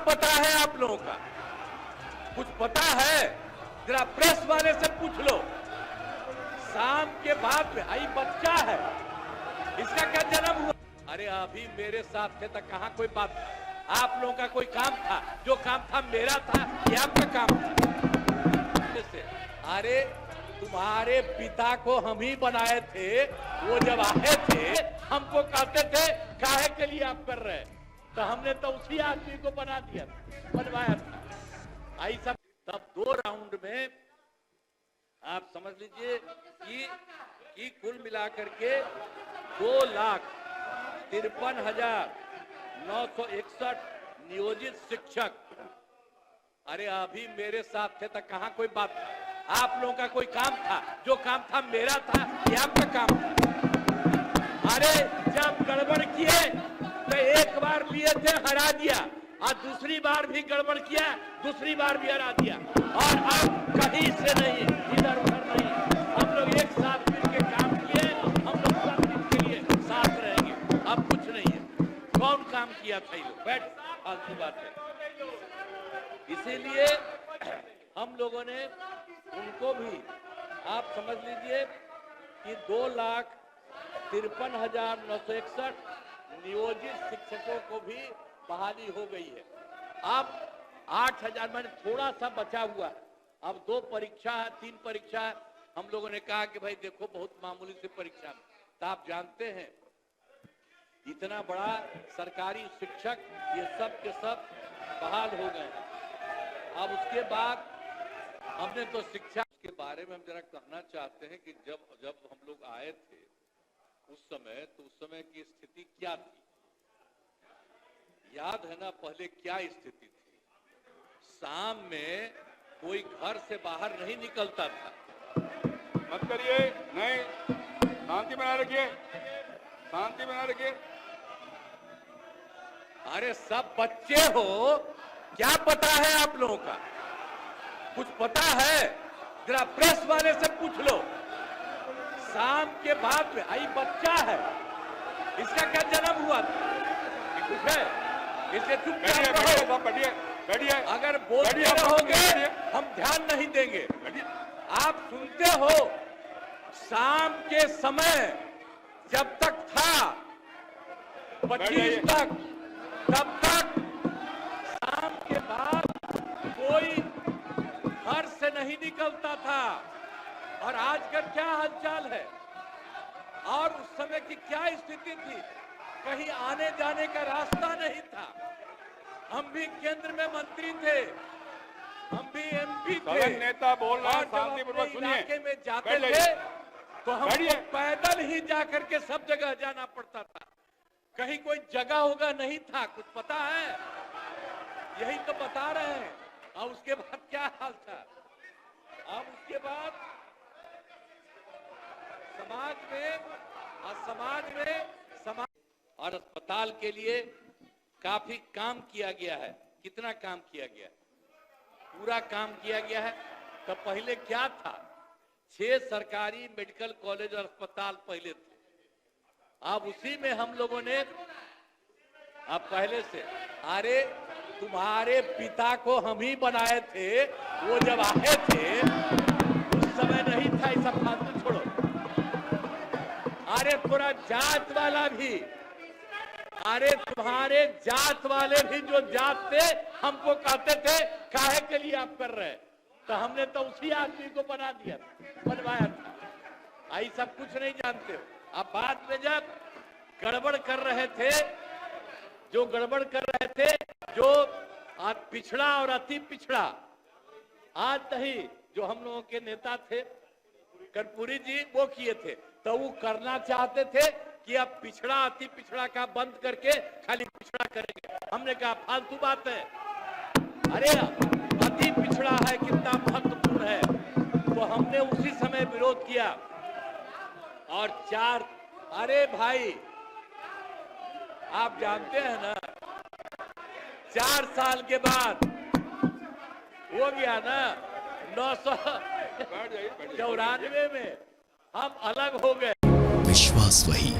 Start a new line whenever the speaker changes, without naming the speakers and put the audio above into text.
पता है आप लोगों का? कुछ पता है? जरा प्रेस वाले से पूछ लो। शाम के बाद में आई बच्चा है, इसका क्या जन्म हुआ? अरे अभी मेरे साथ थे तो कहाँ कोई बात? आप लोगों का कोई काम था? जो काम था मेरा था, ये आपका काम था। अरे तुम्हारे पिता को हम ही बनाए थे। वो जब आए थे हमको कहते थे काहे के लिए आप कर रहे हैं, तो हमने तो उसी आदमी को बनवाया था। ऐसा तब 2 राउंड में आप समझ लीजिए कि कुल मिलाकर के 2,53,961 नियोजित शिक्षक। अरे अभी मेरे साथ थे तो कहाँ कोई बात? आप लोगों का कोई काम था? जो काम था मेरा था, ये आपका काम था। अरे जब गड़बड़ किए तो एक बार लिए थे हरा दिया, और दूसरी बार भी गड़बड़ किया, दूसरी बार भी हरा दिया, और अब कहीं से नहीं, इधर उधर नहीं, हम लोग एक साथ मिलकर काम किए। हम लोग सब के लिए साथ रहेंगे। अब कुछ नहीं है। कौन काम किया था? ये बैठ, फालतू बात है। इसीलिए हम लोगों ने उनको भी आप समझ लीजिए कि 2,53,961 नियोजित शिक्षकों को भी बहाली हो गई है। अब 8,000 मैंने थोड़ा सा बचा हुआ। अब 2 परीक्षा है, 3 परीक्षा है। हम लोगों ने कहा कि भाई देखो बहुत मामूली सी परीक्षा में, तो आप जानते हैं इतना बड़ा सरकारी शिक्षक ये सब के सब बहाल हो गए। अब उसके बाद हमने तो शिक्षा के बारे में हम जरा कहना चाहते हैं कि जब हम लोग आए थे उस समय की स्थिति क्या थी? याद है ना पहले क्या स्थिति थी? शाम में कोई घर से बाहर नहीं निकलता था।
मत करिए, नहीं, शांति बनाए रखिए, शांति बनाए रखिए।
अरे सब बच्चे हो, क्या पता है आप लोगों का? कुछ पता है? जरा प्रेस वाले से पूछ लो। शाम के बाद में आई बच्चा है, इसका क्या जन्म हुआ था? कुछ है? इसे चुपचाप रहो।
बैठिए।
अगर बोलते रहोगे हम ध्यान नहीं देंगे। आप सुनते हो शाम के समय जब तक था 25 तक, तब तक शाम के बाद कोई घर से नहीं निकलता था। और आज का क्या हालचाल है? और उस समय की क्या स्थिति थी? कहीं आने जाने का रास्ता नहीं था। हम भी केंद्र में मंत्री थे, हम भी एमपी थे।
नेता बोल रहा है, शांतिपूर्वक सुनिए।
इलाके में जाते थे तो हमको पैदल ही जाकर के सब जगह जाना पड़ता था। कहीं कोई जगह होगा नहीं था। कुछ पता है? यही तो बता रहे हैं। और उसके बाद क्या हाल था? अब उसके बाद समाज में और अस्पताल के लिए काफी काम किया गया है। कितना काम किया गया? पूरा काम किया गया है। तो पहले क्या था? 6 सरकारी मेडिकल कॉलेज और अस्पताल पहले थे। अब उसी में हम लोगों ने अब पहले से, अरे तुम्हारे पिता को हम ही बनाए थे। वो जब आए थे उस समय नहीं था। ये सब फालतू छोड़ो। अरे पूरा जात वाला भी, अरे तुम्हारे जात वाले भी जो जात थे हमको कहते थे काहे के लिए आप कर रहे हैं, तो हमने तो उसी आदमी को बनवाया था। आई सब कुछ नहीं जानते हो। अब बाद में जब गड़बड़ कर रहे थे, जो पिछड़ा और अति पिछड़ा, आज नहीं, जो हम लोगों के नेता थे कर्पूरी जी, वो किए थे। तो वो करना चाहते थे कि अब पिछड़ा अति पिछड़ा का बंद करके खाली पिछड़ा करेंगे। हमने कहा फालतू बात है। अरे अति पिछड़ा है, कितना महत्वपूर्ण है। तो हमने उसी समय विरोध किया। और 4, अरे भाई आप जानते हैं ना, 4 साल के बाद हो गया ना 994 में हम अलग हो गए।
विश्वास वही,